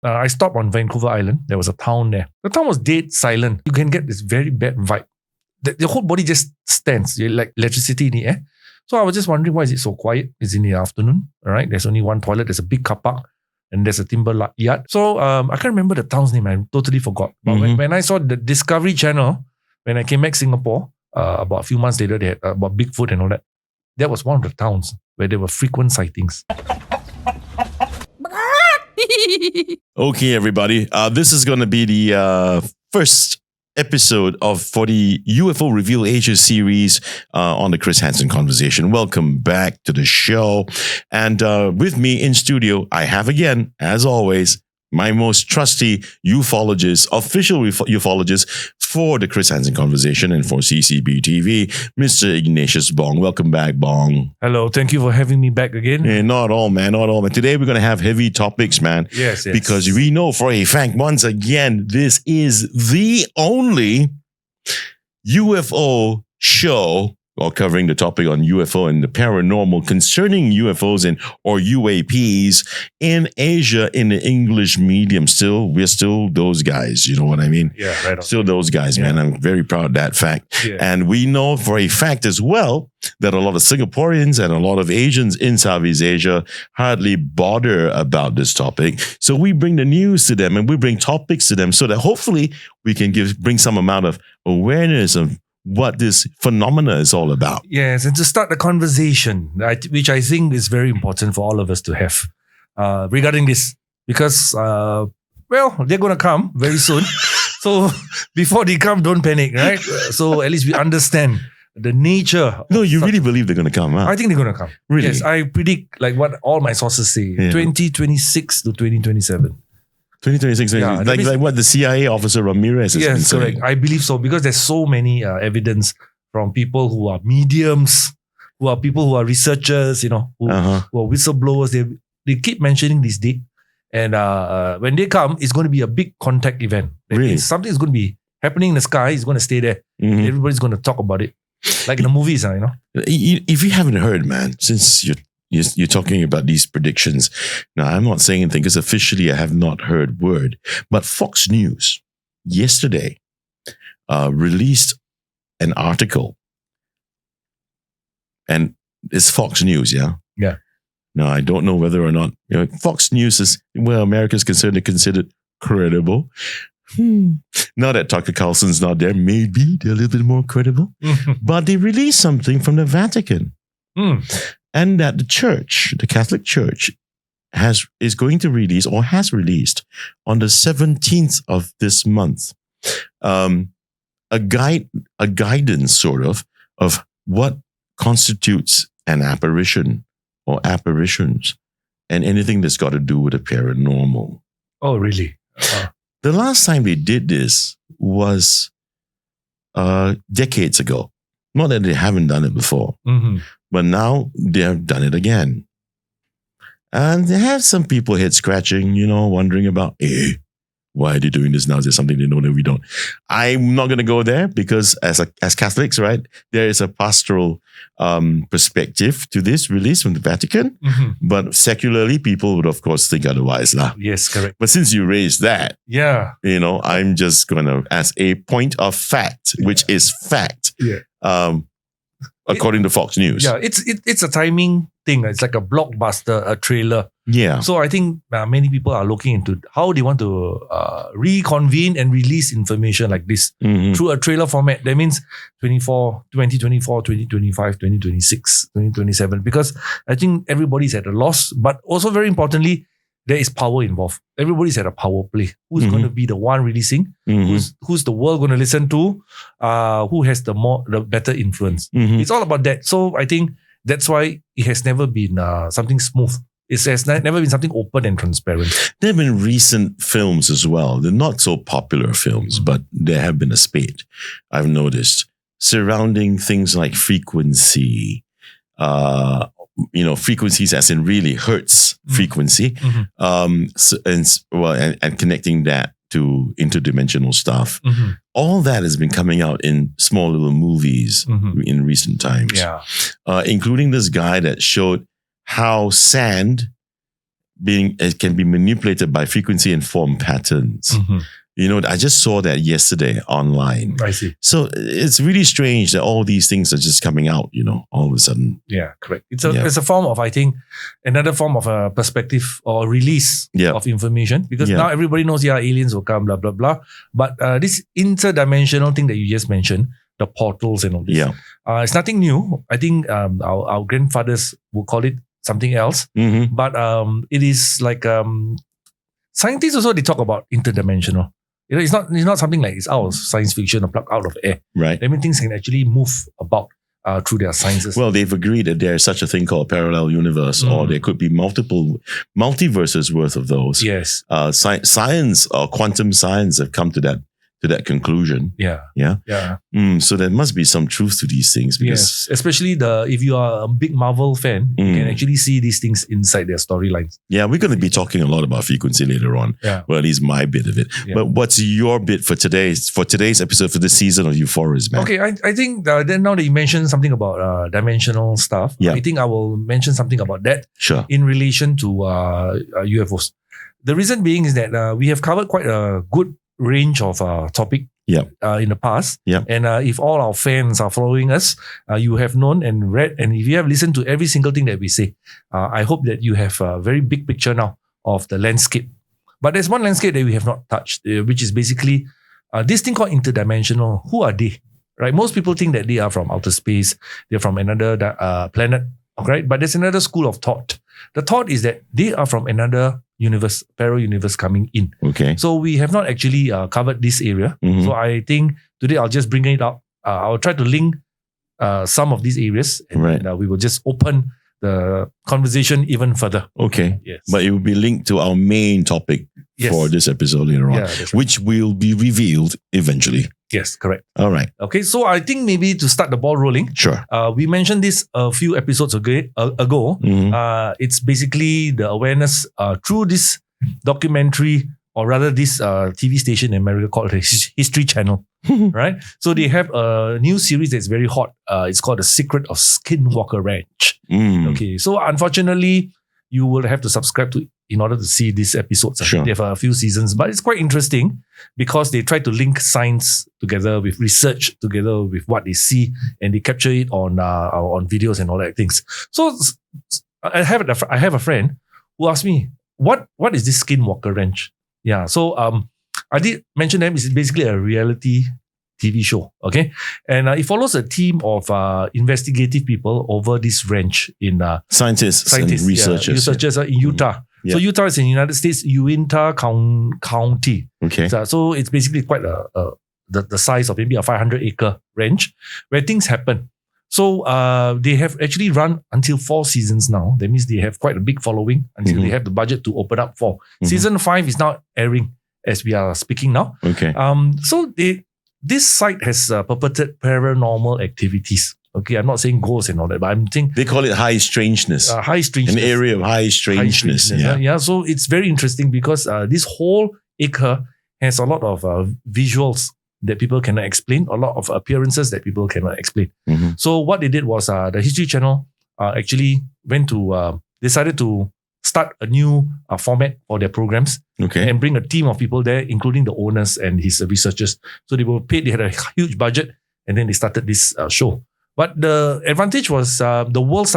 I stopped on Vancouver Island. There was a town there. The town was dead silent. You can get this very bad vibe. The whole body just stands, like electricity in the air. So I was just wondering, why is it so quiet? It's in the afternoon, all right? There's only one toilet. There's a big car park and there's a timber yard. So I can't remember the town's name. I totally forgot. But when I saw the Discovery Channel, when I came back to Singapore, about a few months later, they had about Bigfoot and all that. That was one of the towns where there were frequent sightings. Okay, everybody. This is going to be the first episode for the UFO Reveal Asia series on the Chris Henson Conversation. Welcome back to the show. And with me in studio, I have again, as always, my most trusty ufologist, official ufologist for the Chris Henson Conversation and for CCB TV, Mr. Ignatius Bong. Welcome back, Bong. Hello, thank you for having me back again. Not all, man, not all. But today we're going to have heavy topics, man. Yes. Because we know for a fact, once again, this is the only UFO show covering the topic on UFO and the paranormal concerning UFOs or UAPs in Asia in the English medium. We're still those guys. You know what I mean? Yeah, right on. Still those guys, man. I'm very proud of that fact. Yeah. And we know for a fact as well that a lot of Singaporeans and a lot of Asians in Southeast Asia hardly bother about this topic. So we bring the news to them and we bring topics to them so that hopefully we can bring some amount of awareness of what this phenomena is all about. Yes, and to start the conversation, which I think is very important for all of us to have regarding this, because, they're going to come very soon. So before they come, don't panic, right? So at least we understand the nature. No, you really believe they're going to come, huh? I think they're going to come. Really? Yes, I predict like what all my sources say, 2026 to 2027. 2026, like what the CIA officer Ramirez has been saying. Yes, correct. I believe so because there's so many evidence from people who are mediums, who are people who are researchers, who are whistleblowers. They keep mentioning this date, and when they come, it's going to be a big contact event. Really? Something is going to be happening in the sky. It's going to stay there. Everybody's going to talk about it, like in the movies, If you haven't heard, man, since you're talking about these predictions. Now, I'm not saying anything because officially I have not heard word. But Fox News yesterday released an article. And it's Fox News, yeah? Yeah. Now, I don't know whether or not Fox News is, America's considered credible. Now that Tucker Carlson's not there, maybe they're a little bit more credible. But they released something from the Vatican. And that the church, the Catholic Church, is going to release or has released on the 17th of this month a guidance sort of what constitutes an apparition or apparitions and anything that's got to do with the paranormal. Oh, really? The last time they did this was decades ago. Not that they haven't done it before. But now they have done it again. And they have some people head scratching, wondering about, why are they doing this now? Is there something they know that we don't? I'm not going to go there because as Catholics, right, there is a pastoral perspective to this release from the Vatican. But secularly, people would, of course, think otherwise. Yes, correct. But since you raised that, I'm just going to, as a point of fact, which is fact, according to Fox News. Yeah, it's a timing thing. It's like a blockbuster, a trailer. Yeah. So I think many people are looking into how they want to reconvene and release information like this through a trailer format. That means 2024, 2025, 2026, 2027. Because I think everybody's at a loss. But also very importantly, there is power involved. Everybody's at a power play. Who's going to be the one releasing? Who's the world going to listen to? Who has the better influence? It's all about that. So I think that's why it has never been something smooth. It has never been something open and transparent. There have been recent films as well. They're not so popular films, but there have been a spate, I've noticed, surrounding things like frequency, frequencies as in really hertz frequency, and connecting that to interdimensional stuff. All that has been coming out in small little movies in recent times. Yeah. Including this guy that showed how sand it can be manipulated by frequency and form patterns. I just saw that yesterday online. I see. So it's really strange that all these things are just coming out, all of a sudden. Yeah, correct. It's a form of, I think, another form of a perspective or release of information, because now everybody knows, aliens will come, blah, blah, blah. But this interdimensional thing that you just mentioned, the portals and all this, it's nothing new. I think our grandfathers would call it something else. But it is like scientists also, they talk about interdimensional. It's not something like it's out of science fiction or plucked out of air. Right. I mean, things can actually move about through their sciences. Well, they've agreed that there's such a thing called parallel universe, or there could be multiple multiverses worth of those. Yes. Science or quantum science have come to that conclusion. Yeah. So there must be some truth to these things, because especially if you are a big Marvel fan, you can actually see these things inside their storylines. Yeah, we're going to be talking a lot about frequency later on. Yeah. Well, at least my bit of it. Yeah. But what's your bit for today's episode, for this season of UFOs, man? Okay, I think then now that you mentioned something about dimensional stuff, I think I will mention something about that. Sure. In relation to UFOs. The reason being is that we have covered quite a good range of topic in the past. And if all our fans are following us, you have known and read, and if you have listened to every single thing that we say, I hope that you have a very big picture now of the landscape. But there's one landscape that we have not touched, which is basically this thing called interdimensional. Who are they? Right? Most people think that they are from outer space, they're from another planet, right? But there's another school of thought. The thought is that they are from another universe, parallel universe coming in. Okay. So we have not actually covered this area. So I think today I'll just bring it up. I'll try to link some of these areas, and we will just open the conversation even further. Okay. Yes. But it will be linked to our main topic for this episode later on, which will be revealed eventually. Yes, correct. All right. Okay, so I think maybe to start the ball rolling, sure. We mentioned this a few episodes ago. It's basically the awareness through this documentary, or rather this TV station in America called the History Channel, right? So they have a new series that's very hot. It's called The Secret of Skinwalker Ranch. Okay, so unfortunately, you will have to subscribe to in order to see these episodes. Sure. They have a few seasons, but it's quite interesting because they try to link science together with research, together with what they see, and they capture it on videos and all that things. So I have a friend who asked me, what is this Skinwalker Ranch? Yeah, so I did mention them. It's basically a reality TV show, okay? And it follows a team of investigative people over this ranch in scientists and researchers in Utah. So Utah is in the United States, Uintah County. Okay. So it's basically quite the size of maybe a 500-acre ranch where things happen. So they have actually run until 4 seasons now. That means they have quite a big following until they have the budget to open up for. Season 5 is now airing as we are speaking now. Okay. So this site has perpetrated paranormal activities. Okay, I'm not saying ghosts and all that, but I'm thinking they call it high strangeness. High strangeness. An area of high strangeness. Yeah. So it's very interesting because this whole acre has a lot of visuals that people cannot explain, a lot of appearances that people cannot explain. So what they did was the History Channel actually decided to start a new format for their programs, and bring a team of people there, including the owners and his researchers. So they were paid, they had a huge budget, and then they started this show. But the advantage was the world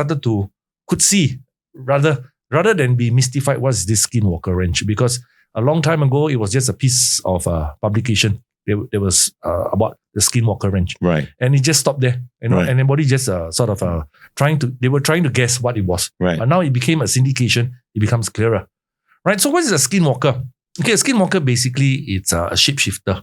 could see rather than be mystified what's this Skinwalker Ranch, because a long time ago it was just a piece of publication. There was about the Skinwalker Ranch, right? And it just stopped there, and everybody just they were trying to guess what it was, right? But now it became a syndication. It becomes clearer, right? So what is a Skinwalker? Okay, a Skinwalker basically it's a shapeshifter.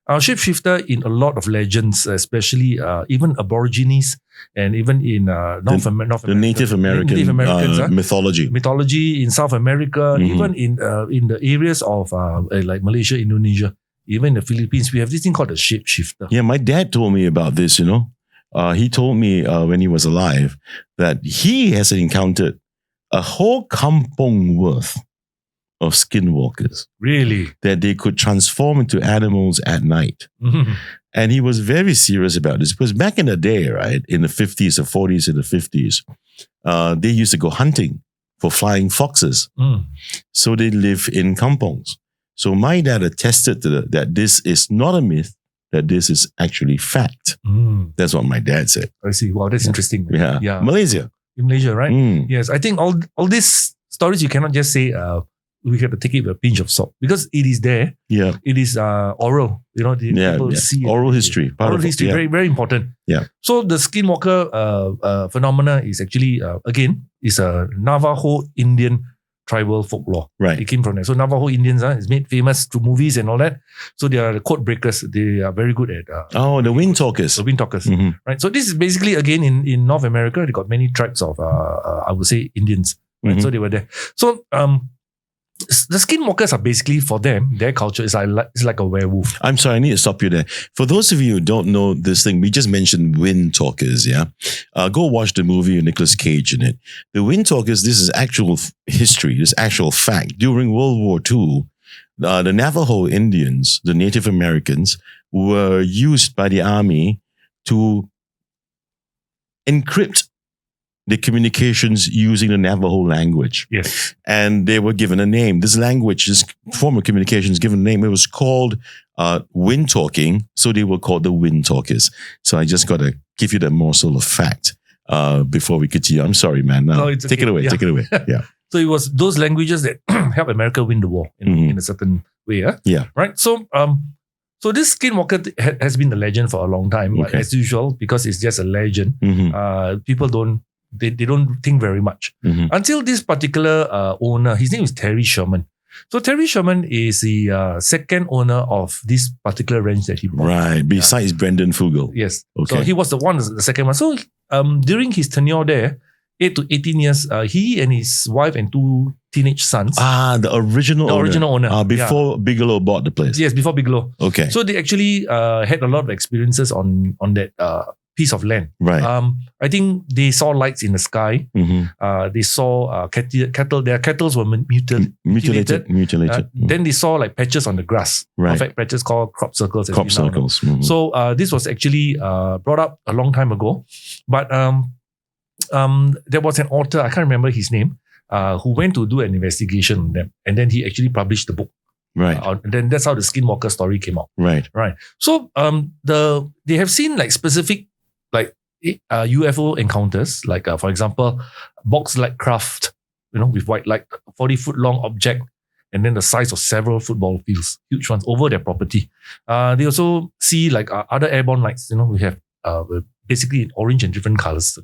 A shapeshifter in a lot of legends, especially even Aborigines and even in North America, the Native American mythology in South America, even in the areas of like Malaysia, Indonesia, even the Philippines, we have this thing called a shapeshifter. Yeah, my dad told me about this. He told me when he was alive that he has encountered a whole kampong worth of skinwalkers. Really? That they could transform into animals at night. And he was very serious about this because back in the day, right, in the 50s or 40s and the 50s, they used to go hunting for flying foxes. Mm. So they live in kampongs. So my dad attested to that this is not a myth, that this is actually fact. Mm. That's what my dad said. I see. Wow, that's interesting. Man. Yeah. Malaysia. In Malaysia, right? Mm. Yes, I think all these stories you cannot just say we have to take it with a pinch of salt because it is there. Yeah. It is oral. People see oral it. history. Oral history, very, very important. Yeah. So the skinwalker phenomena is actually, again, is a Navajo Indian tribal folklore. Right. It came from there. So Navajo Indians is made famous through movies and all that. So they are the code breakers. They are very good at... the wind talkers. The wind talkers. Mm-hmm. Right. So this is basically, again, in North America, they got many tribes of, I would say, Indians. Right. Mm-hmm. So they were there. So the skinwalkers are basically, for them, their culture is like a werewolf. I'm sorry, I need to stop you there. For those of you who don't know this thing, we just mentioned wind talkers, yeah? Go watch the movie with Nicolas Cage in it. The wind talkers, this is actual history, this is actual fact. During World War II, the Navajo Indians, the Native Americans, were used by the army to encrypt the communications using the Navajo language. Yes. And they were given a name. This language, this form of communication is given a name. It was called wind talking. So they were called the wind talkers. So I just got to give you that morsel of fact before we continue. I'm sorry, man. Now, it's take okay. it away. Yeah. Take it away. Yeah. So it was those languages that helped America win the war in a certain way. Yeah. Right. So so this skinwalker has been a legend for a long time. But as usual, because it's just a legend, people don't think very much. Until this particular owner, his name is Terry Sherman. So Terry Sherman is the second owner of this particular ranch that he bought. Right. Besides Brendan Fugel. Yes. Okay. So he was the second one. So during his tenure there, 8 to 18 years, he and his wife and 2 teenage sons. The original owner. Before Bigelow bought the place. Yes, before Bigelow. Okay. So they actually had a lot of experiences on that piece of land. Right. I think they saw lights in the sky. They saw cattle. Their cattle were mutilated. Then they saw like patches on the grass. Right. Perfect patches called crop circles. Crop circles. So this was actually brought up a long time ago. But there was an author, I can't remember his name, who went to do an investigation on them. And then he actually published the book. Right. Then that's how the skinwalker story came out. Right. Right. So they have seen like specific like UFO encounters, like for example, box-like craft, with white light, 40-foot long object, and then the size of several football fields, huge ones over their property. They also see like other airborne lights. We have basically in orange and different colors.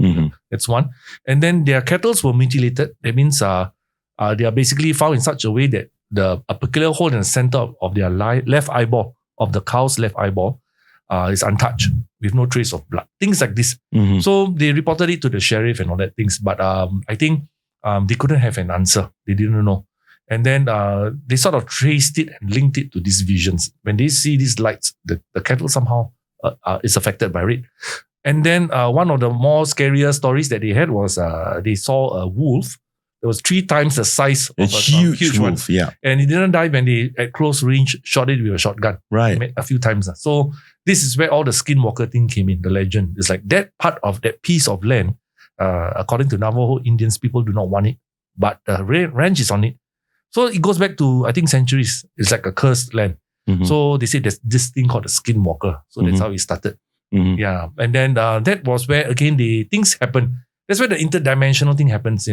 That's one. And then their cattle were mutilated. That means they are basically found in such a way that a peculiar hole in the center of their left eyeball, of the cow's left eyeball, is untouched with no trace of blood. Things like this. So they reported it to the sheriff and all that things. But I think they couldn't have an answer. They didn't know. And then they sort of traced it and linked it to these visions. When they see these lights, the cattle somehow is affected by it. And then one of the more scarier stories that they had was they saw a wolf. It was 3 times the size of a huge wolf, one. Yeah. And it didn't die when they, at close range, shot it with a shotgun. Right. A few times. So this is where all the skinwalker thing came in, the legend. It's like that part of that piece of land, according to Navajo Indians, people do not want it. But the ranch is on it. So it goes back to, I think, centuries. It's like a cursed land. So they say there's this thing called the skinwalker. So that's how it started. Yeah. And then that was where, again, things happen. That's where the interdimensional thing happens,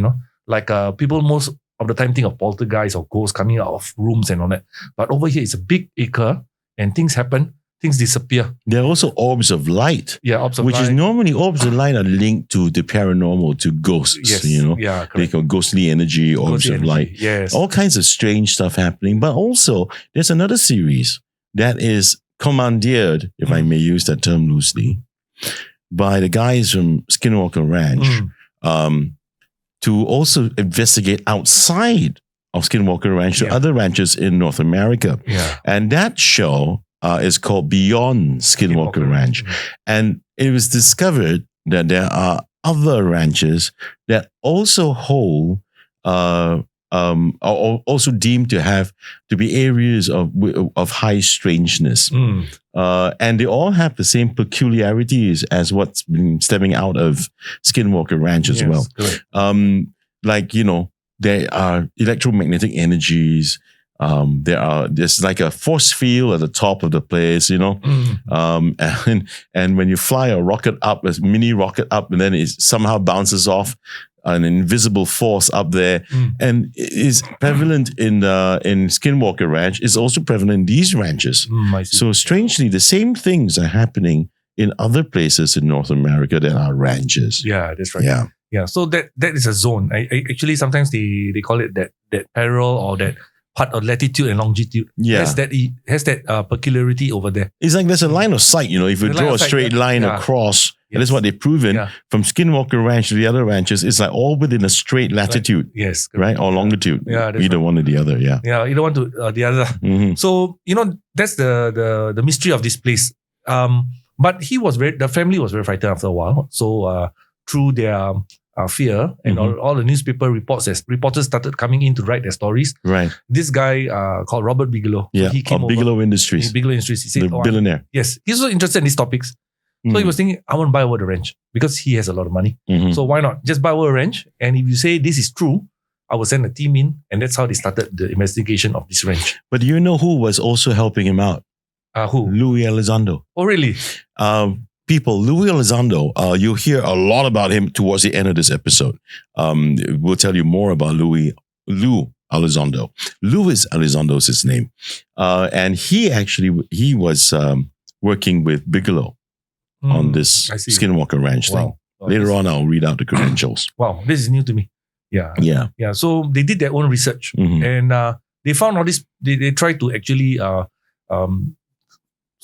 Like people most of the time think of poltergeists or ghosts coming out of rooms and all that. But over here, it's a big acre and things happen, things disappear. There are also orbs of light. Yeah, orbs of light. Which is normally orbs of light are linked to the paranormal, to ghosts, Yes. Yeah, correct. They call ghostly energy, orbs of light. Yes. All kinds of strange stuff happening. But also, there's another series that is commandeered, if I may use that term loosely, by the guys from Skinwalker Ranch, to also investigate outside of Skinwalker Ranch to other ranches in North America. Yeah. And that show is called Beyond Skinwalker Ranch. And it was discovered that there are other ranches that also hold are also deemed to be areas of high strangeness. And they all have the same peculiarities as what's been stemming out of Skinwalker Ranch as well. Correct. Like, there are electromagnetic energies. There's like a force field at the top of the place, you know. And when you fly a rocket up, a mini rocket up, and then it somehow bounces off an invisible force up there, and is prevalent in Skinwalker Ranch, is also prevalent in these ranches. So strangely, the same things are happening in other places in North America that are ranches. Yeah, that's right. Yeah. So that is a zone. I actually sometimes they call it that parallel or that part of latitude and longitude. Has that peculiarity over there. It's like there's a line of sight, you know, if you draw a straight line across, and that's what they've proven from Skinwalker Ranch to the other ranches, it's like all within a straight latitude. Yes. Right? Or longitude. Either one or the other. Yeah, either one to the other. So, you know, that's the mystery of this place. But the family was very frightened after a while. So through their fear and all the newspaper reporters started coming in to write their stories. Right. This guy called Robert Bigelow. Yeah. He came Bigelow Industries. Bigelow Industries. He said, the billionaire. Yes. He's so interested in these topics. So he was thinking, I want to buy over the ranch because he has a lot of money. So why not? Just buy over a ranch. And if you say this is true, I will send a team in. And that's how they started the investigation of this ranch. But do you know who was also helping him out? Who? Louis Elizondo. Oh, really? Louis Elizondo, you'll hear a lot about him towards the end of this episode. We'll tell you more about Lou Elizondo. Louis Elizondo is his name. And he was working with Bigelow on this Skinwalker Ranch thing. Later on, I'll read out the credentials. Wow, this is new to me. Yeah. So they did their own research and they found all this. They tried to actually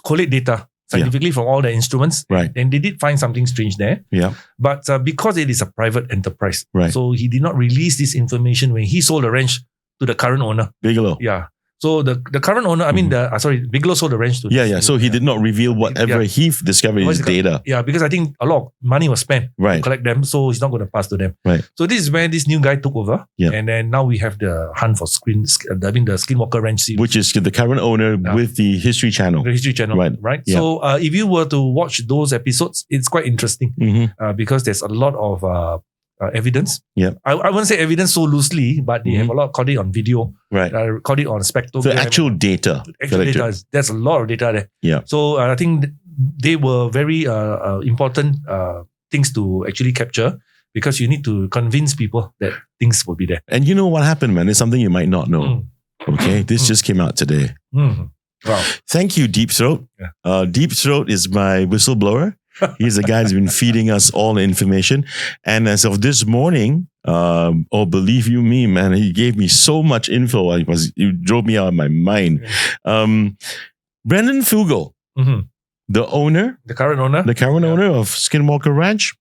collate data scientifically from all the instruments. Right. And they did find something strange there. Yeah. But because it is a private enterprise, so he did not release this information when he sold the ranch to the current owner. Bigelow. Yeah. So the current owner, Bigelow sold the ranch to So he did not reveal whatever he discovered in his data. Yeah, because I think a lot of money was spent to collect them, so he's not going to pass to them. Right. So this is where this new guy took over. Yeah. And then now we have the hunt for the Skinwalker Ranch series. Which is the current owner with the History Channel. The History Channel. Right. Yeah. So if you were to watch those episodes, it's quite interesting because there's a lot of evidence. Yeah, I wouldn't say evidence so loosely, but they have a lot caught it on video. Right, caught it on spectrum. The actual data. There's a lot of data there. Yeah. So I think they were very important things to actually capture because you need to convince people that things will be there. And you know what happened, man? It's something you might not know. Okay, this just came out today. Wow. Thank you, Deep Throat. Yeah. Deep Throat is my whistleblower. He's the guy who's been feeding us all the information. And as of this morning, believe you me, man, he gave me so much info. It drove me out of my mind. Brendan Fugel, the current owner of Skinwalker Ranch,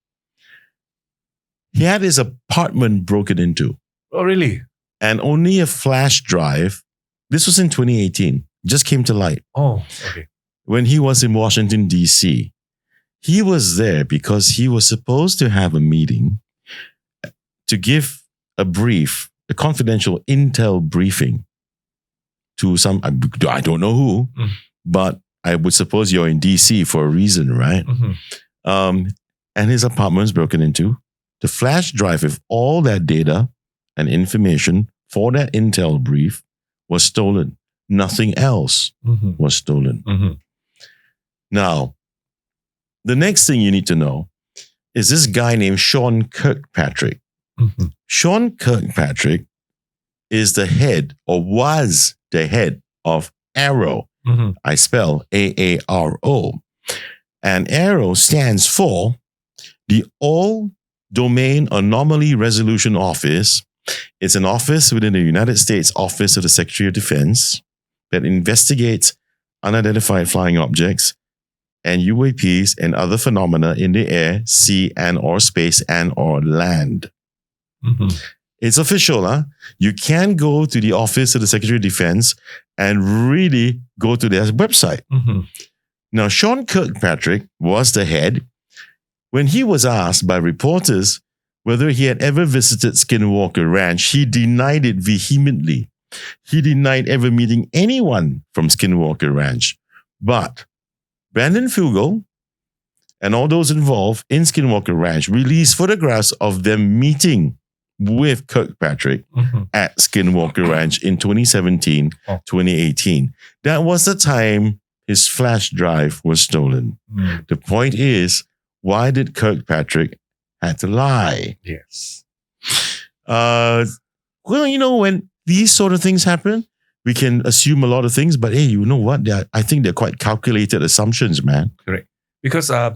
he had his apartment broken into. Oh, really? And only a flash drive. This was in 2018. Just came to light. Oh, okay. When he was in Washington, D.C., he was there because he was supposed to have a meeting to give a confidential intel briefing to some, I don't know who, but I would suppose you're in DC for a reason, right? And his apartment was broken into. The flash drive with all that data and information for that intel brief was stolen. Nothing else was stolen. Now, the next thing you need to know is this guy named Sean Kirkpatrick. Sean Kirkpatrick is the head or was the head of AARO. I spell AARO. And AARO stands for the All Domain Anomaly Resolution Office. It's an office within the United States Office of the Secretary of Defense that investigates unidentified flying objects and UAPs and other phenomena in the air, sea, and or space and or land. It's official, huh? You can go to the Office of the Secretary of Defense and really go to their website. Now, Sean Kirkpatrick was the head. When he was asked by reporters whether he had ever visited Skinwalker Ranch, he denied it vehemently. He denied ever meeting anyone from Skinwalker Ranch. But Brandon Fugel and all those involved in Skinwalker Ranch released photographs of them meeting with Kirkpatrick at Skinwalker Ranch in 2017, 2018. That was the time his flash drive was stolen. The point is, why did Kirkpatrick have to lie? Yes. Well, when these sort of things happen, we can assume a lot of things, but hey, you know what? I think they're quite calculated assumptions, man. Correct. Because I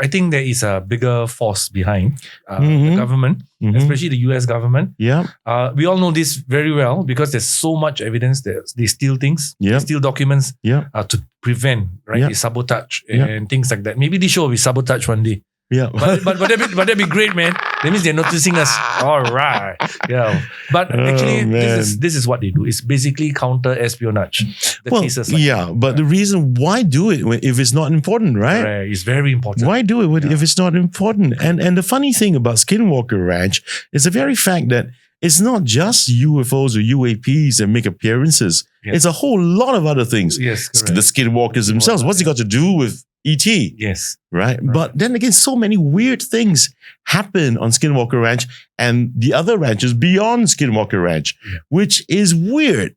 think there is a bigger force behind the government, especially the US government. Yeah. We all know this very well because there's so much evidence that they steal things, they steal documents to prevent the sabotage and things like that. Maybe this show will be sabotage one day. Yeah. but that'd be great, man. That means they're noticing us. All right. Yeah. But actually, this is what they do. It's basically counter espionage. Cases like but the reason why do it if it's not important, right? Right. It's very important. Why do it if it's not important? And the funny thing about Skinwalker Ranch is the very fact that it's not just UFOs or UAPs that make appearances. Yes. It's a whole lot of other things. Yes, correct. The Skinwalkers themselves. What's it got to do with ET? Yes. Right? But then again, so many weird things happen on Skinwalker Ranch and the other ranches beyond Skinwalker Ranch, which is weird.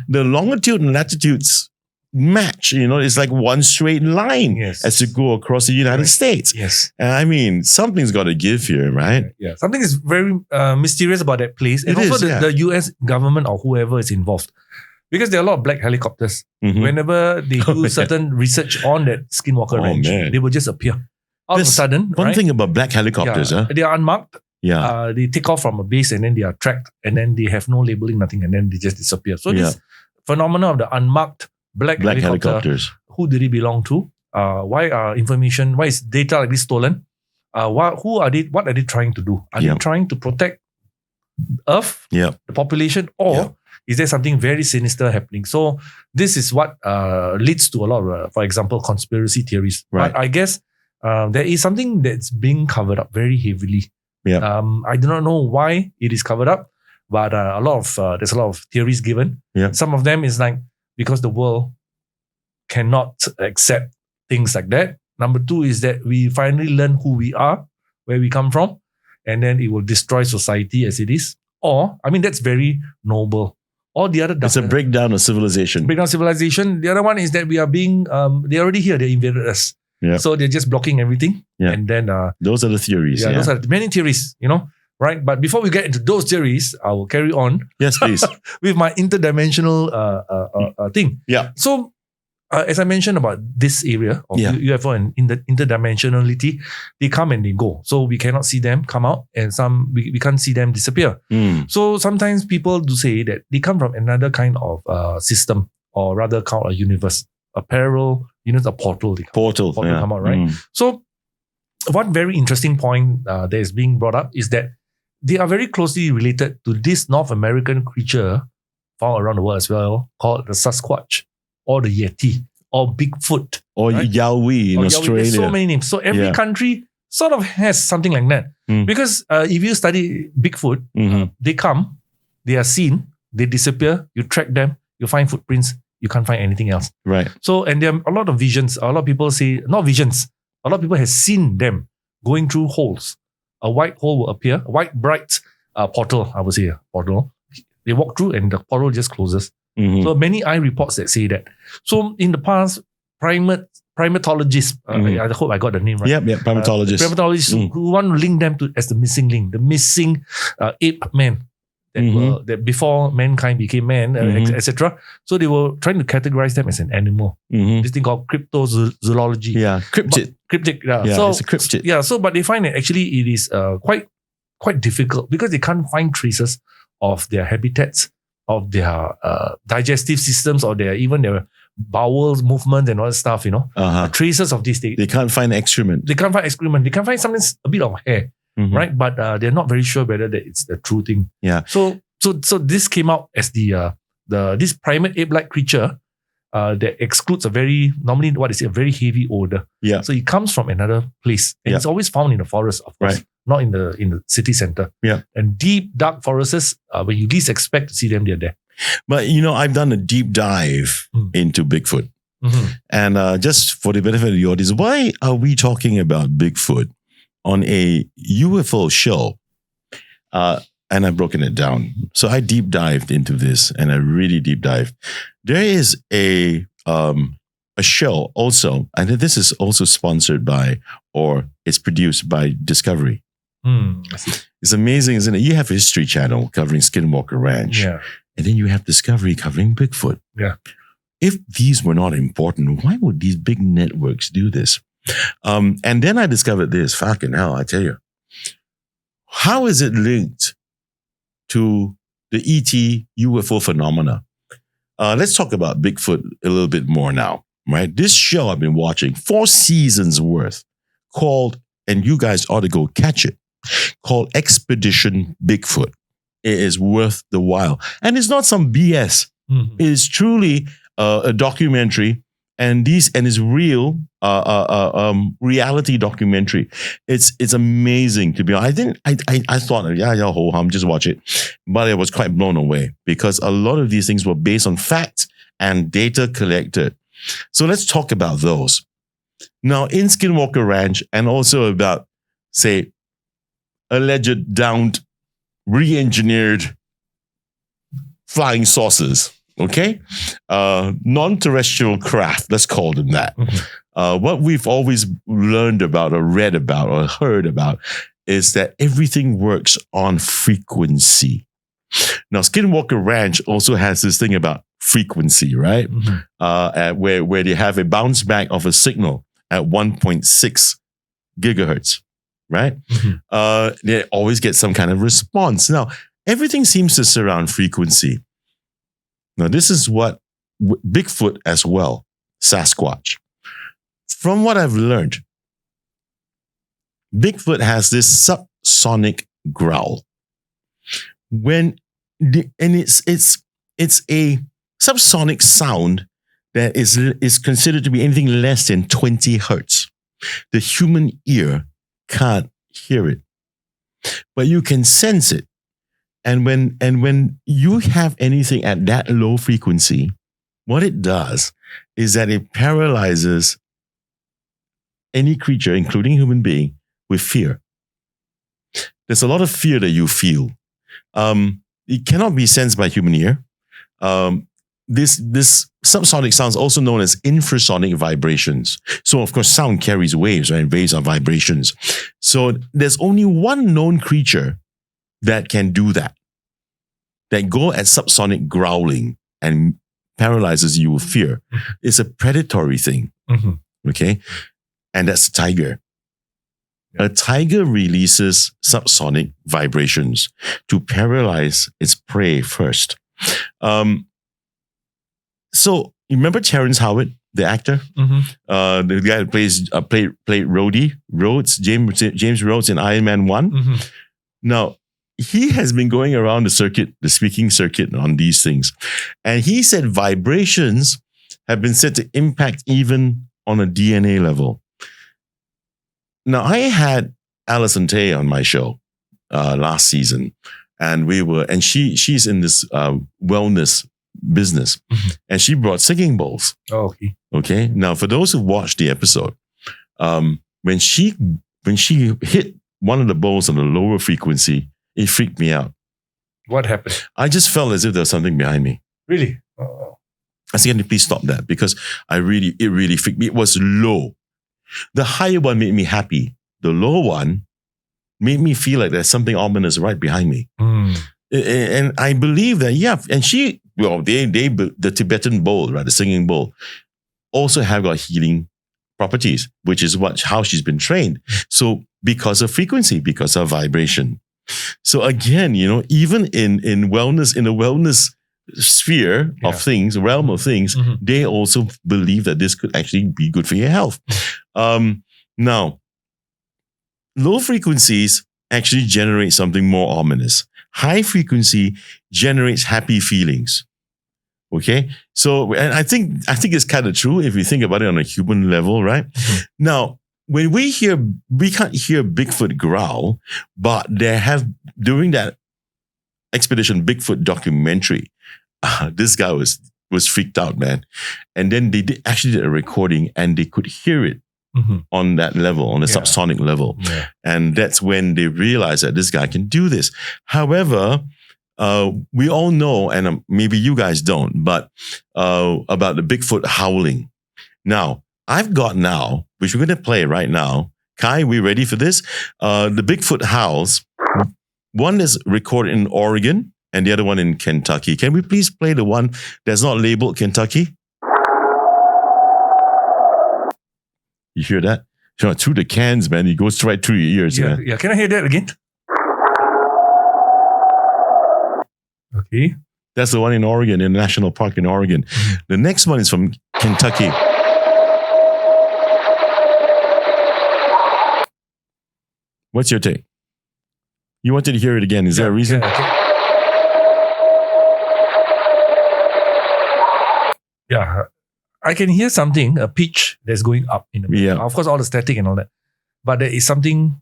The longitude and latitudes match. It's like one straight line as you go across the United States. Yes. I mean, something's got to give here, right? Yeah. Something is very mysterious about that place. And also the US government or whoever is involved. Because there are a lot of black helicopters. Whenever they do certain research on that Skinwalker Ranch, they will just appear. All of a sudden, one thing about black helicopters, they are unmarked. Yeah. They take off from a base and then they are tracked and then they have no labeling, nothing, and then they just disappear. So this phenomenon of the unmarked black helicopters, who did it belong to? Why is data like this stolen? What are they trying to do? Are they trying to protect Earth, the population, or is there something very sinister happening? So this is what leads to a lot of, for example, conspiracy theories. Right. But I guess there is something that's being covered up very heavily. Yeah. I do not know why it is covered up, but there's a lot of theories given. Yeah. Some of them is like because the world cannot accept things like that. Number two is that we finally learn who we are, where we come from, and then it will destroy society as it is. Or, I mean, that's very noble. Or the other... It's a breakdown of civilization. The other one is that we are being... they're already here. They invaded us. Yeah. So they're just blocking everything. Yeah. And then... those are the theories. Those are many theories, right? But before we get into those theories, I will carry on. Yes, please. with my interdimensional thing. Yeah. So, as I mentioned about this area of UFO and interdimensionality, they come and they go. So we cannot see them come out and we can't see them disappear. So sometimes people do say that they come from another kind of system, or rather called a universe, a parallel universe, a portal. Portal come out, right? So one very interesting point that is being brought up is that they are very closely related to this North American creature found around the world as well, called the Sasquatch, or the Yeti, or Bigfoot. Or Yowie in Australia. There's so many names. So every country sort of has something like that. Because if you study Bigfoot, they come, they are seen, they disappear, you track them, you find footprints, you can't find anything else. Right. So, and there are a lot of visions. A lot of people say, not visions, a lot of people have seen them going through holes. A white hole will appear, a white bright portal, I would say a portal. They walk through and the portal just closes. So many eye reports that say that. So in the past, primatologists, I hope I got the name right. Primatologists. Primatologists who want to link them to as the missing link, the missing ape man that before mankind became man, etc. So they were trying to categorize them as an animal. This thing called cryptozoology. Yeah, cryptid. So it's a cryptid. Yeah, so but they find that actually it is quite difficult because they can't find traces of their habitats, of their digestive systems, or their bowels movements and all that stuff, traces of this. They can't find excrement. They can't find excrement. They can find something, a bit of hair, right? But they're not very sure whether that it's the true thing. Yeah. So this came out as this primate ape-like creature that excludes a very heavy odor. Yeah. So it comes from another place, and it's always found in the forest, of course. Right. Not in the city center. Yeah. And deep, dark forests, when you least expect to see them, they're there. But, I've done a deep dive into Bigfoot. And just for the benefit of the audience, why are we talking about Bigfoot on a UFO show? and I've broken it down. So I deep dived into this, and I really deep dived. There is a show also, and this is also sponsored by, or it's produced by Discovery. I see. It's amazing, isn't it? You have a History Channel covering Skinwalker Ranch, Yeah. and then you have Discovery covering Bigfoot. Yeah. If these were not important, why would these big networks do this? And then I discovered this. Fucking hell, I tell you. How is it linked to the ET UFO phenomena? Let's talk about Bigfoot a little bit more now, right? This show I've been watching, 4 seasons worth, called, and you guys ought to go catch it, called Expedition Bigfoot. It is worth the while. And it's not some BS. Mm-hmm. It is truly a documentary, and it's real, reality documentary. It's amazing to be honest. I thought, ho hum, just watch it, but I was quite blown away because a lot of these things were based on facts and data collected. So let's talk about those now in Skinwalker Ranch, and also about, say, alleged downed, re-engineered flying saucers. Okay, non-terrestrial craft, let's call them that. Mm-hmm. What we've always learned about or read about or heard about is that everything works on frequency. Now, Skinwalker Ranch also has this thing about frequency, right? Mm-hmm. Where they have a bounce back of a signal at 1.6 gigahertz, right? Mm-hmm. They always get some kind of response. Now, everything seems to surround frequency. Now, this is what Bigfoot as well, Sasquatch. From what I've learned, Bigfoot has this subsonic growl. It's a subsonic sound that is considered to be anything less than 20 hertz. The human ear can't hear it, but you can sense it. And when you have anything at that low frequency, what it does is that it paralyzes any creature, including human being, with fear. There's a lot of fear that you feel. It cannot be sensed by human ear. This subsonic sound is also known as infrasonic vibrations. So, of course, sound carries waves, right? Waves are vibrations. So there's only one known creature that can do that go at subsonic growling and paralyzes you with fear. It's a predatory thing, okay? And that's a tiger. Yeah. A tiger releases subsonic vibrations to paralyze its prey first. So, you remember Terrence Howard, the actor? The guy who played Rhodes, James Rhodes in Iron Man 1? Now, he has been going around the speaking circuit on these things. And he said vibrations have been said to impact even on a DNA level. Now, I had Alison Tay on my show last season, and she's in this wellness business, and she brought singing bowls. Oh, okay. Okay. Now, for those who watched the episode, when she hit one of the bowls on a lower frequency, it freaked me out. What happened? I just felt as if there was something behind me. Really? Oh. I said, can you please stop that? Because it really freaked me. It was low. The higher one made me happy. The low one made me feel like there's something ominous right behind me. And I believe that, yeah. And the Tibetan bowl, right, the singing bowl, also have got healing properties, which is how she's been trained. So because of frequency, because of vibration. So again, even in wellness, in the wellness sphere of things, realm of things, they also believe that this could actually be good for your health. Now, low frequencies actually generate something more ominous. High frequency generates happy feelings. Okay, so and I think it's kind of true if you think about it on a human level, right? Now, when we can't hear Bigfoot growl, but during that Expedition Bigfoot documentary, this guy was freaked out, man. And then they actually did a recording, and they could hear it on that level, on the Yeah. subsonic level. Yeah. And that's when they realize that this guy can do this. However, we all know, and maybe you guys don't, but about the Bigfoot howling. Now, I've got now, which we're going to play right now. Kai, we ready for this? The Bigfoot howls. One is recorded in Oregon and the other one in Kentucky. Can we please play the one that's not labeled Kentucky? You hear that? Through the cans, man. He goes right through your ears, man. Yeah. Can I hear that again? Okay. That's the one in Oregon, in the National Park in Oregon. The next one is from Kentucky. What's your take? You wanted to hear it again. Is there a reason? Yeah. I can hear something, a pitch that's going up in the middle. Yeah. Of course, all the static and all that. But there is something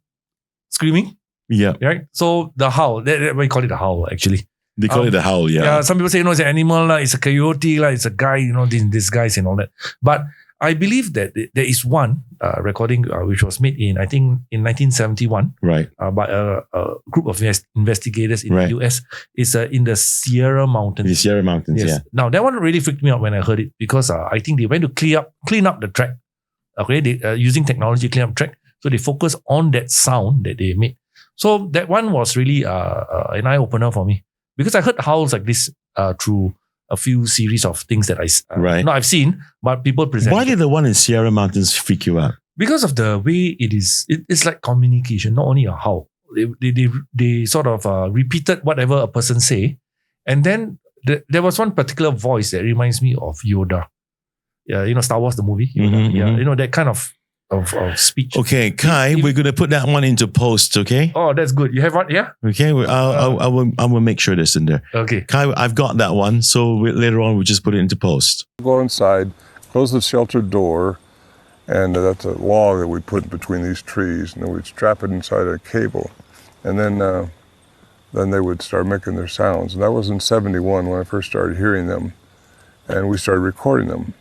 screaming, Yeah. right? So the howl, we call it a howl actually. They call it the howl, yeah. Yeah, some people say, it's an animal, it's a coyote, it's a guy, these guys and all that. But I believe that there is one recording which was made in 1971 Right. by a group of investigators in Right. the US. It's in the Sierra Mountains. The Sierra Mountains, Yes. yeah. Now, that one really freaked me out when I heard it because I think they went to clean up the track. Okay, they using technology clean up track. So they focus on that sound that they made. So that one was really an eye opener for me because I heard howls like this through a few series of things that I've seen, but people present. Why did the one in Sierra Mountains freak you out? Because of the way it is, it's like communication, not only a howl. They sort of repeated whatever a person say, and then there was one particular voice that reminds me of Yoda. Yeah, Star Wars the movie. Yoda. That kind of speech. Okay, Kai, we're going to put that one into post, okay? Oh, that's good. You have one, yeah? Okay, I will make sure that's in there. Okay. Kai, I've got that one, so later on we'll just put it into post. Go inside, close the shelter door, and that's a log that we put between these trees, and then we'd strap it inside a cable, and then they would start making their sounds. And that was in '71 when I first started hearing them, and we started recording them.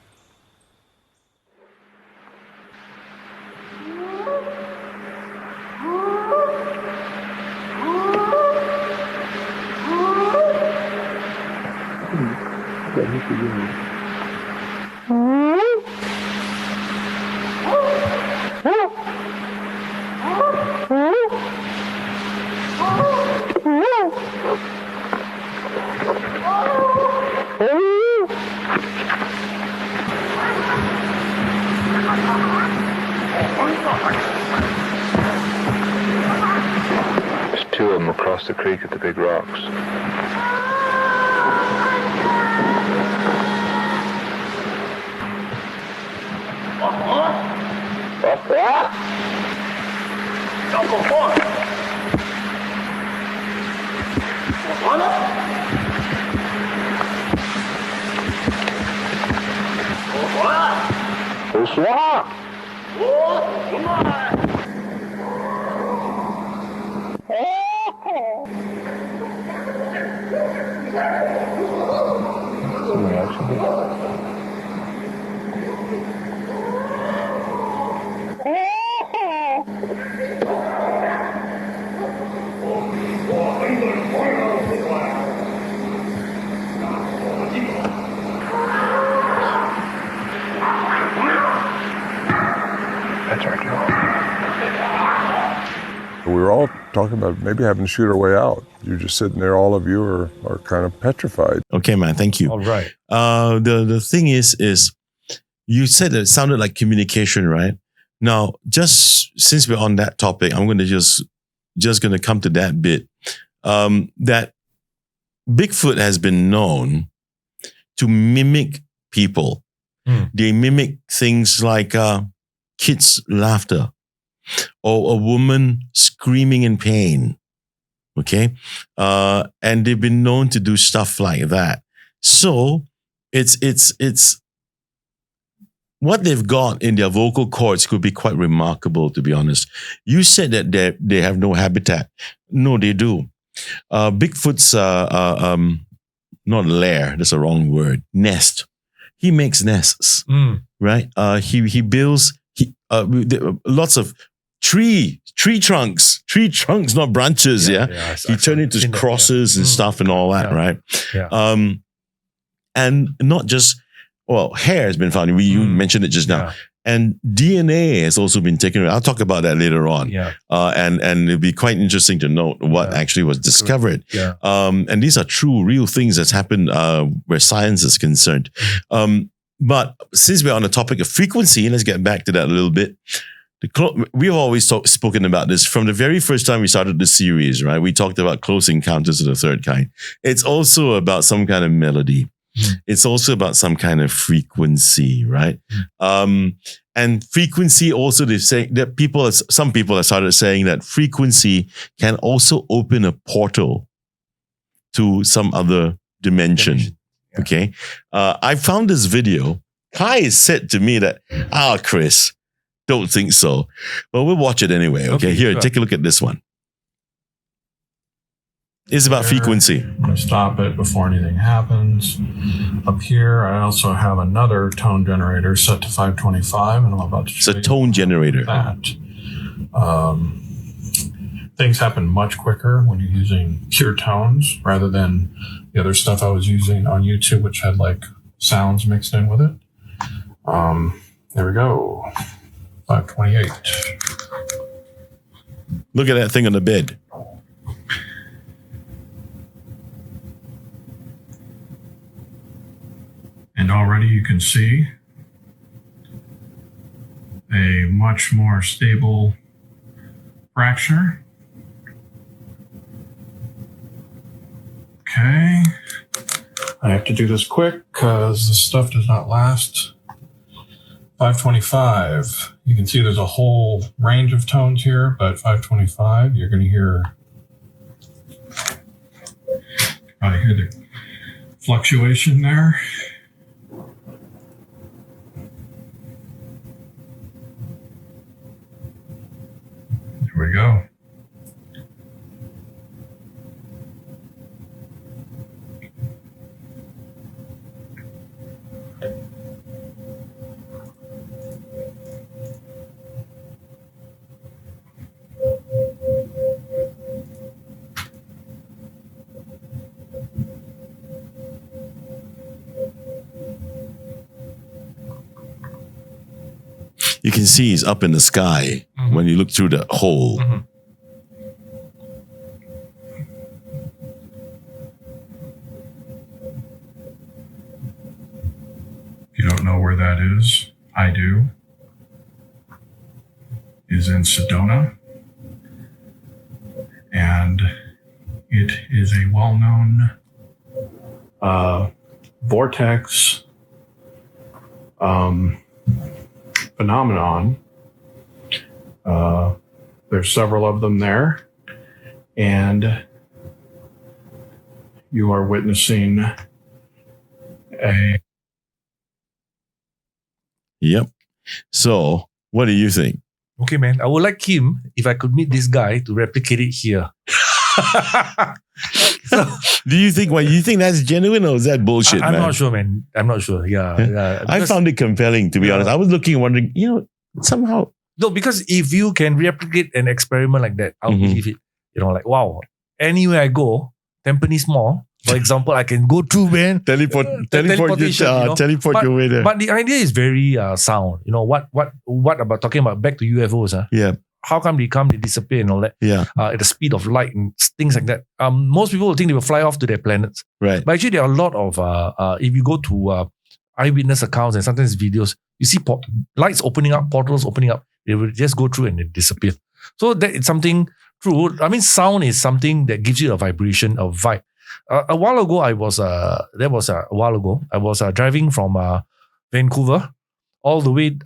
There's two of them across the creek at the big rocks. We were all talking about maybe having to shoot our way out. You're just sitting there, all of you are kind of petrified. Okay, man, thank you. All right. The thing is you said that it sounded like communication, right? Now, just since we're on that topic, I'm going to just going to come to that bit. That Bigfoot has been known to mimic people. They mimic things like kids' laughter or a woman screaming in pain. Okay. And they've been known to do stuff like that. So it's what they've got in their vocal cords could be quite remarkable, to be honest. You said that they have no habitat. No, they do. Bigfoot's not lair, that's a wrong word. Nest. He makes nests, right? He builds. lots of tree trunks, not branches. Yeah. He turned into crosses and stuff and all that, right? Yeah. And not just, hair has been found. You mentioned it just now. And DNA has also been taken. I'll talk about that later on. Yeah. And it'll be quite interesting to note what actually was discovered. Yeah. And these are true, real things that's happened where science is concerned. But since we're on the topic of frequency, let's get back to that a little bit. We've always spoken about this from the very first time we started the series, right? We talked about close encounters of the third kind. It's also about some kind of melody. It's also about some kind of frequency, right? And frequency also, they say that some people have started saying that frequency can also open a portal to some other dimension. Yeah. Okay. I found this video. Kai said to me that, Chris, don't think so. But we'll watch it anyway. Okay. Here, sure. Take a look at this one. It's about frequency. I'm going to stop it before anything happens. Up here, I also have another tone generator set to 525, and I'm about to show you. It's a tone generator. That. Things happen much quicker when you're using pure tones rather than the other stuff I was using on YouTube, which had like sounds mixed in with it. There we go. 528. Look at that thing on the bed. And already you can see a much more stable fracture. Okay. I have to do this quick because this stuff does not last. 525. You can see there's a whole range of tones here, but 525, you're going to hear, probably hear the fluctuation there. Here we go. You can see he's up in the sky when you look through the hole. If you don't know where that is, I do. Is in Sedona. And it is a well-known vortex phenomenon. There's several of them there, and you are witnessing a... Yep. So, what do you think? Okay, man. I would like him, if I could meet this guy, to replicate it here. Do you think that's genuine or is that bullshit, I'm man? not sure, man. I'm not sure. Yeah. I found it compelling, to be honest. I was looking and wondering, somehow. No, because if you can replicate an experiment like that, I'll believe it. Like, wow. Anywhere I go, Tampines Mall, for example, I can go through, man. Teleport your way there. But the idea is very sound. What about talking about back to UFOs? Yeah. How come they come, they disappear and all that? Yeah. At the speed of light and things like that. Most people will think they will fly off to their planets. Right. But actually, there are a lot of, if you go to eyewitness accounts and sometimes videos, you see lights opening up, portals opening up. They will just go through and they disappear. So that is something true. I mean, sound is something that gives you a vibration, a vibe. A while ago, I was driving from Vancouver all the way,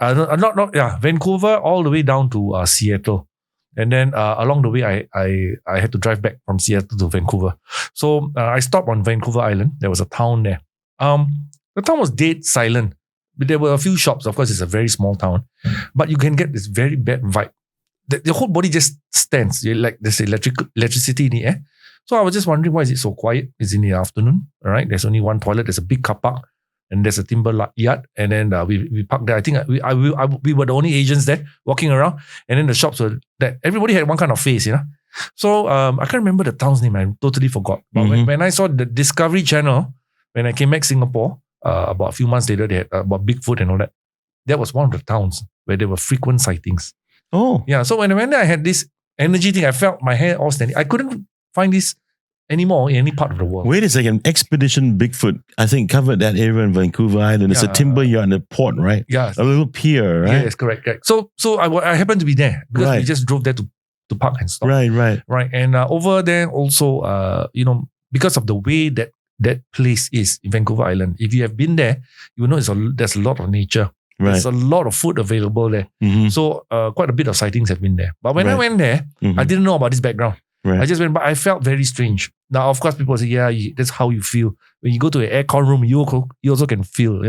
Vancouver all the way down to Seattle. And then along the way, I had to drive back from Seattle to Vancouver. So I stopped on Vancouver Island. There was a town there. The town was dead silent. But there were a few shops. Of course, it's a very small town. But you can get this very bad vibe. The whole body just stands. Like there's electricity in the air. So I was just wondering, why is it so quiet? It's in the afternoon. All right. There's only one toilet. There's a big car park. and there's a timber yard, and then we parked there. I think we were the only Asians there walking around, and then the shops were that everybody had one kind of face, So I can't remember the town's name. I totally forgot. But when I saw the Discovery Channel, when I came back Singapore, about a few months later, they had about Bigfoot and all that. That was one of the towns where there were frequent sightings. Oh. Yeah. So when I went there, I had this energy thing. I felt my hair all standing. I couldn't find this anymore in any part of the world. Wait a second. Expedition Bigfoot, I think, covered that area in Vancouver Island. It's a timber yard in the port, right? Yeah. A little pier, right? Yes, correct. So I happened to be there because we just drove there to park and stop. Right. And over there also, because of the way that place is in Vancouver Island, if you have been there, you know there's a lot of nature. Right. There's a lot of food available there. So quite a bit of sightings have been there. But when I went there, I didn't know about this background. Right. I just went, but I felt very strange. Now, of course, people say, yeah, that's how you feel. When you go to an aircon room, you also can feel,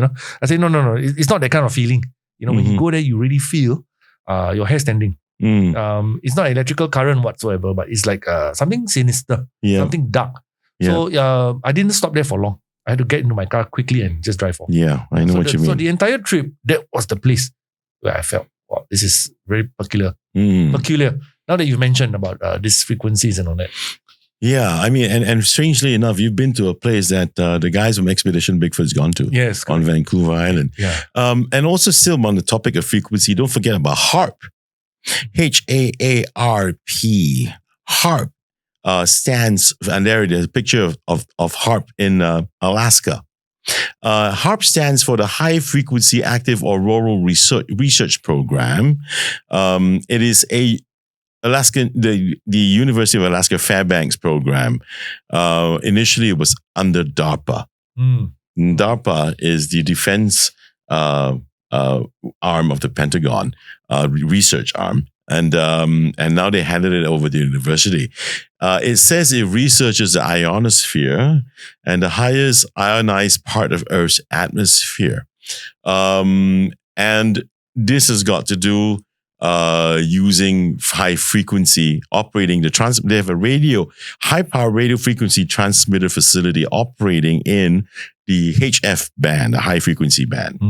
I say, no, it's not that kind of feeling. When you go there, you really feel your hair standing. It's not electrical current whatsoever, but it's like something sinister, something dark. Yeah. So I didn't stop there for long. I had to get into my car quickly and just drive off. Yeah, I know what you mean. So the entire trip, that was the place where I felt, wow, this is very peculiar. Peculiar. Now that you've mentioned about these frequencies and all that. Yeah, I mean, and strangely enough, you've been to a place that the guys from Expedition Bigfoot's gone to. Yes. On Vancouver Island. Yeah. And also still on the topic of frequency, don't forget about HAARP. HAARP. HAARP stands, and there it is, a picture of HAARP in Alaska. HAARP stands for the High Frequency Active Auroral Research Program. It is the University of Alaska Fairbanks program. Initially, it was under DARPA. DARPA is the defense arm of the Pentagon, research arm. And now they handed it over to the university. It says it researches the ionosphere and the highest ionized part of Earth's atmosphere. And this has got to do using high frequency, operating they have a high power radio frequency transmitter facility operating in the HF band, the high frequency band.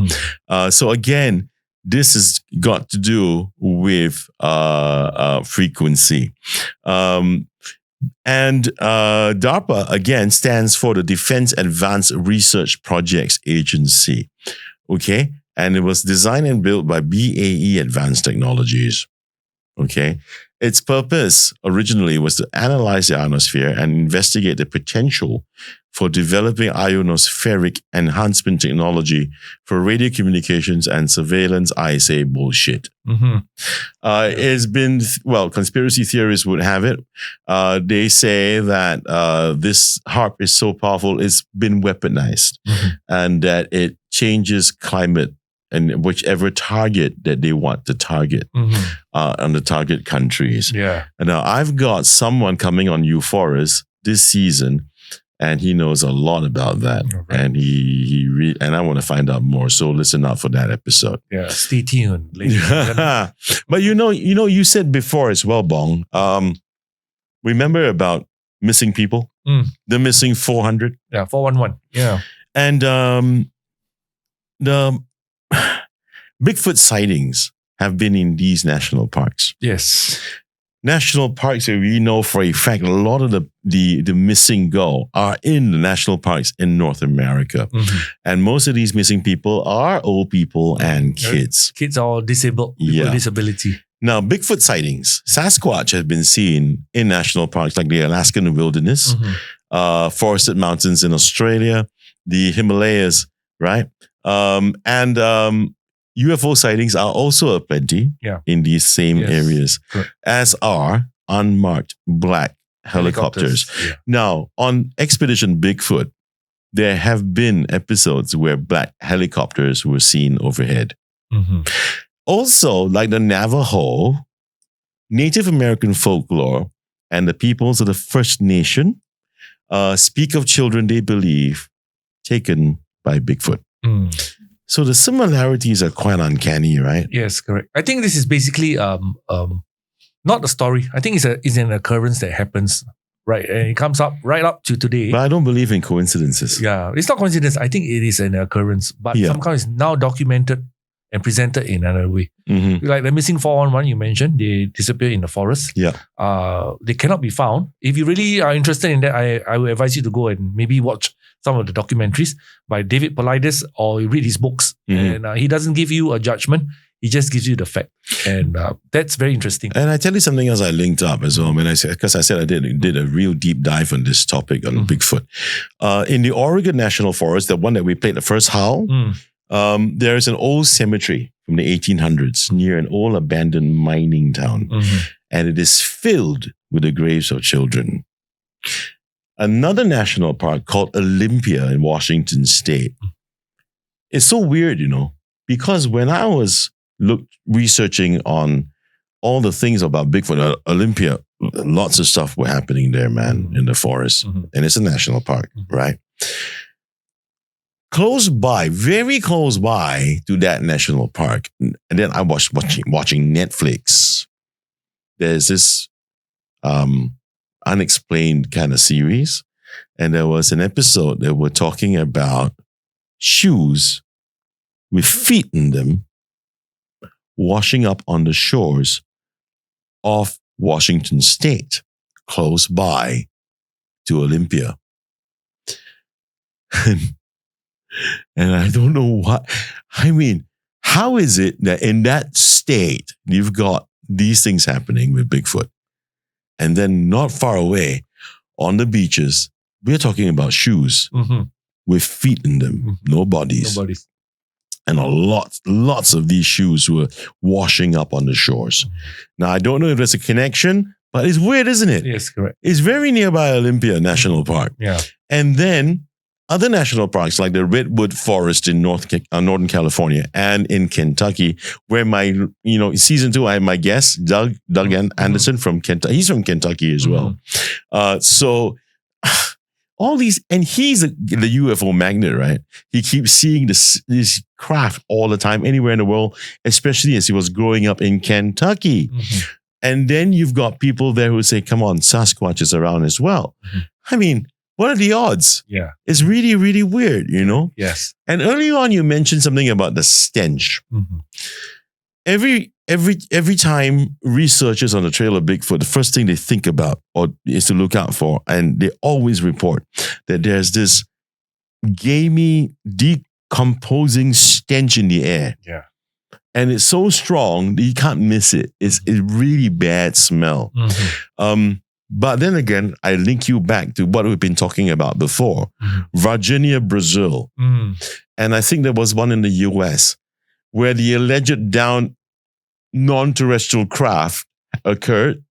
So again, this has got to do with frequency. And DARPA, again, stands for the Defense Advanced Research Projects Agency. Okay? And it was designed and built by BAE Advanced Technologies. Okay? Its purpose originally was to analyze the ionosphere and investigate the potential for developing ionospheric enhancement technology for radio communications and surveillance. I say bullshit. It's been, conspiracy theorists would have it. They say that this HAARP is so powerful, it's been weaponized and that it changes climate and whichever target that they want to target on the target countries. Yeah. And now I've got someone coming on UFORus this season, and he knows a lot about that. Okay. And and I want to find out more. So listen out for that episode. Yeah, stay tuned. But you said before as well, Bong. Remember about missing people? The missing 400? Yeah, 411. Yeah. And the Bigfoot sightings have been in these national parks. Yes. National parks that we know for a fact, a lot of the missing go are in the national parks in North America. And most of these missing people are old people and kids. Kids are disabled, people with disability. Now, Bigfoot sightings, Sasquatch has been seen in national parks like the Alaskan wilderness, forested mountains in Australia, the Himalayas, right? And UFO sightings are also aplenty in these same areas, as are unmarked black helicopters. Yeah. Now, on Expedition Bigfoot, there have been episodes where black helicopters were seen overhead. Also, like the Navajo, Native American folklore and the peoples of the First Nation speak of children they believe taken by Bigfoot. So the similarities are quite uncanny, right? Yes, correct. I think this is basically not a story. I think it's an occurrence that happens right? And it comes up right up to today. But I don't believe in coincidences. Yeah, it's not coincidence. I think it is an occurrence, but somehow it's now documented and presented in another way. Mm-hmm. Like the missing 411 you mentioned, they disappear in the forest. Yeah. They cannot be found. If you really are interested in that, I would advise you to go and maybe watch some of the documentaries by David Paulides or you read his books. Mm-hmm. And he doesn't give you a judgment. He just gives you the fact. And that's very interesting. And I tell you something else I linked up as well. When I said, because I said I did a real deep dive on this topic on Bigfoot. In the Oregon National Forest, the one that we played the first howl, there is an old cemetery from the 1800s near an old abandoned mining town. And it is filled with the graves of children. Another national park called Olympia in Washington State. It's so weird, because when I was researching on all the things about Bigfoot, Olympia, lots of stuff were happening there, man, in the forest. And it's a national park, right? Close by, very close by to that national park. And then I was watching Netflix. There's this unexplained kind of series. And there was an episode that were talking about shoes with feet in them washing up on the shores of Washington State, close by to Olympia. And I don't know what, how is it that in that state, you've got these things happening with Bigfoot? And then not far away on the beaches, we're talking about shoes with feet in them, no bodies. And lots of these shoes were washing up on the shores. Now, I don't know if there's a connection, but it's weird, isn't it? Yes, correct. It's very nearby Olympia National Park. Yeah. And then other national parks like the Redwood Forest in Northern California and in Kentucky, where season 2, I have my guest, Doug Anderson from Kentucky. He's from Kentucky as well. So all these, and he's the UFO magnet, right? He keeps seeing this craft all the time, anywhere in the world, especially as he was growing up in Kentucky. And then you've got people there who say, come on, Sasquatch is around as well. What are the odds? Yeah. It's really, really weird, Yes. And early on, you mentioned something about the stench. Every time researchers on the trail of Bigfoot, the first thing they think about is to look out for, and they always report that there's this gamey, decomposing stench in the air. Yeah. And it's so strong that you can't miss it. It's a really bad smell. But then again, I link you back to what we've been talking about before. Virginia, Brazil. And I think there was one in the US where the alleged non-terrestrial craft occurred.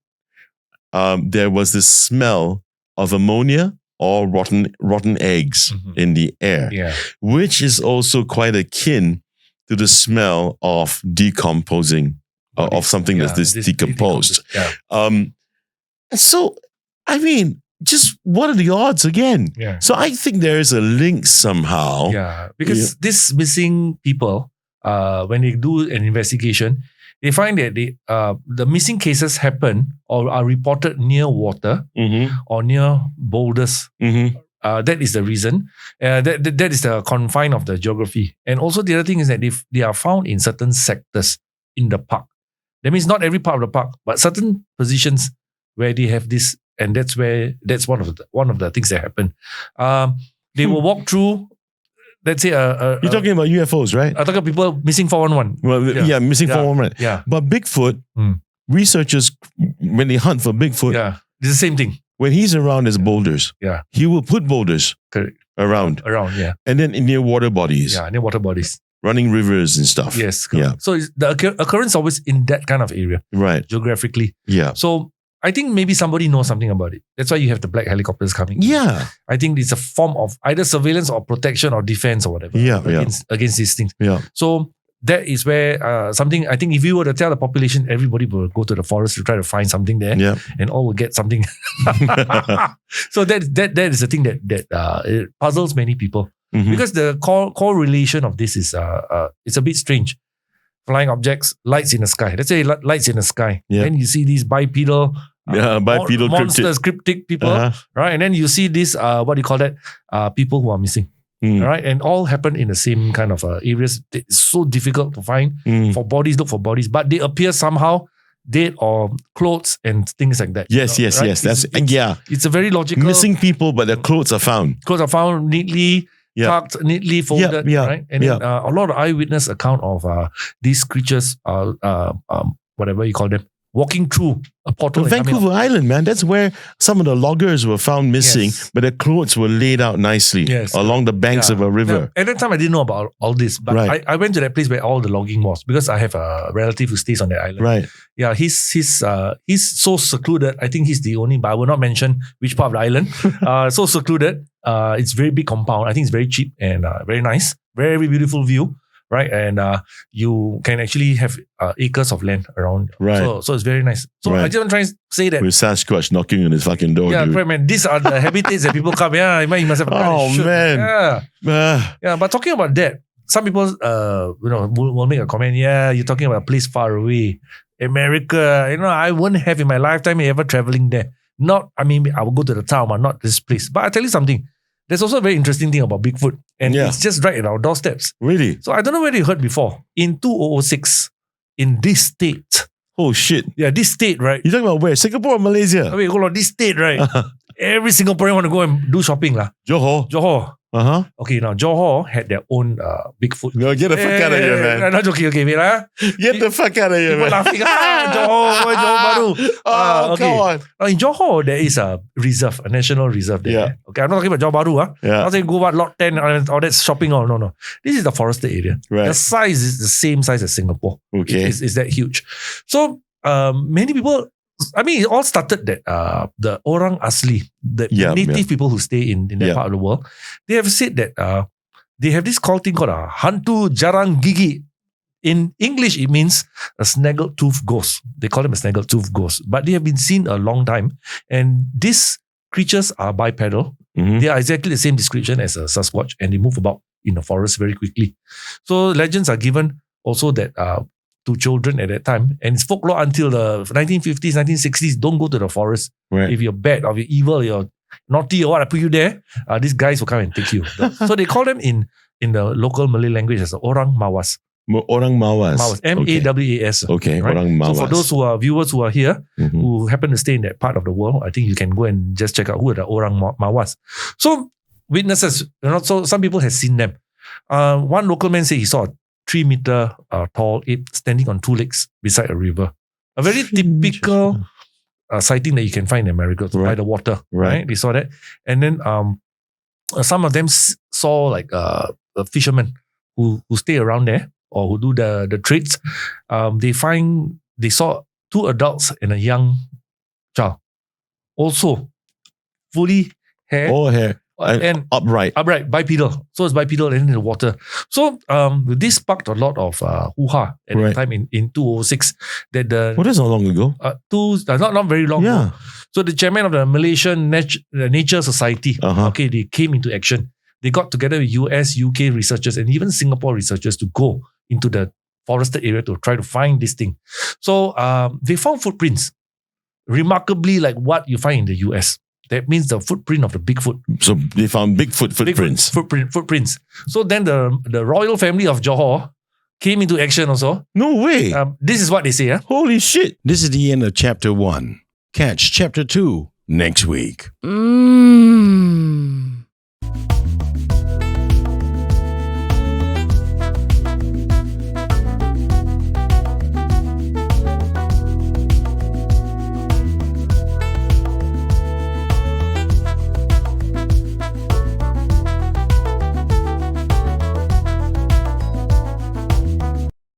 There was this smell of ammonia or rotten eggs in the air, which is also quite akin to the smell of decomposing, of something that's decomposed. So, just what are the odds again? Yeah. So I think there is a link somehow. Yeah, because these missing people, when they do an investigation, they find that the missing cases happen or are reported near water or near boulders. That is the reason. That is the confine of the geography. And also the other thing is that they are found in certain sectors in the park. That means not every part of the park, but certain positions where they have this, and that's one of the things that happen. They will walk through. Let's say you're talking about UFOs, right? I'm talking about people missing 411. Well, missing 411. Yeah. But Bigfoot, researchers, when they hunt for Bigfoot, it's the same thing. When he's around, there's boulders. Yeah. He will put boulders around. And then near water bodies. Yeah, near water bodies. Running rivers and stuff. Yes. Yeah. So the occurrence always in that kind of area. Right. Geographically. Yeah. So I think maybe somebody knows something about it. That's why you have the black helicopters coming. Yeah. I think it's a form of either surveillance or protection or defense or whatever. Against these things. Yeah. So that is where something, I think if you were to tell the population, everybody will go to the forest to try to find something there and all will get something. So that is the thing that it puzzles many people. Because the correlation of this is it's a bit strange. Flying objects, lights in the sky. Let's say lights in the sky. Then you see these bipedal bipedal monsters, cryptic people, right? And then you see this, what do you call that? People who are missing. Right, and all happen in the same kind of areas. It's so difficult to find for bodies. Look for bodies, but they appear somehow dead or clothes and things like that. Yes. That's It's a very logical. Missing people, but their clothes are found. Clothes are found neatly tucked, neatly folded. Right, and then, a lot of eyewitness account of these creatures, whatever you call them, walking through a portal. Vancouver Island, man. That's where some of the loggers were found missing, but their clothes were laid out nicely along the banks of a river. At that time, I didn't know about all this, but I went to that place where all the logging was because I have a relative who stays on that island. Right. Yeah, he's so secluded. I think he's the only, but I will not mention which part of the island. So secluded. It's very big compound. I think it's very cheap and very nice. Very beautiful view. Right, and you can actually have acres of land around. Right. So it's very nice. So I just want to try and say that. With Sasquatch knocking on his fucking door. Yeah, dude. correct, man. These are the habitats that people come. Yeah, you must have. Man. Yeah, but talking about that, some people, will make a comment. Yeah, you're talking about a place far away, America. I wouldn't have in my lifetime ever traveling there. I will go to the town, but not this place. But I'll tell you something. There's also a very interesting thing about Bigfoot. And it's just right at our doorsteps. Really? So I don't know whether you heard before. In 2006, in this state. Oh shit. Yeah, this state, right? You're talking about where? Singapore or Malaysia? Wait, hold on. This state, right? Every Singaporean want to go and do shopping. Johor. Okay, now Johor had their own Bigfoot. No, get the fuck out of here, man. I'm not joking. Okay, wait lah. Get the fuck out of here, People man. laughing. Johor baru. Okay. Come on. Now in Johor, there is a reserve, a national reserve there. Yeah. Okay, I'm not talking about Johor Baru. I'm not saying go about Lot 10 or that's shopping. No. This is the forested area. Right. The size is the same size as Singapore. Okay. It's that huge. So many people, it all started that the Orang Asli, the native people who stay in that part of the world, they have said that they have this thing called a hantu jarang gigi. In English, it means a snaggle-tooth ghost. They call them a snaggle-tooth ghost. But they have been seen a long time. And these creatures are bipedal. They are exactly the same description as a Sasquatch. And they move about in the forest very quickly. So legends are given also that to children at that time. And it's folklore until the 1950s, 1960s. Don't go to the forest. Right. If you're bad or you're evil, you're naughty or what, I put you there. These guys will come and take you. So they call them in the local Malay language as Orang Mawas. Orang Mawas. Mawas. Okay, right? Orang Mawas. So for those viewers who are here, who happen to stay in that part of the world, I think you can go and just check out who are the Orang Mawas. So witnesses, so some people have seen them. One local man said he saw a 3-meter tall ape standing on 2 legs beside a river. A very typical sighting that you can find in America by the water. Right? They saw that. And then some of them saw like a fisherman who stay around there or who do the trades. They saw 2 adults and a young child. Also, fully hair. All hair. And upright, bipedal. So it's bipedal and in the water. So this sparked a lot of hoo-ha at the time in 2006. That that's not long ago. Not very long ago. So the chairman of the Malaysian Nature Society, they came into action. They got together with US, UK researchers and even Singapore researchers to go into the forested area to try to find this thing. So they found footprints, remarkably like what you find in the US. That means the footprint of the Bigfoot. So they found Bigfoot footprints. Footprints. So then the royal family of Johor came into action also. No way. This is what they say. Holy shit. This is the end of chapter 1. Catch chapter 2 next week.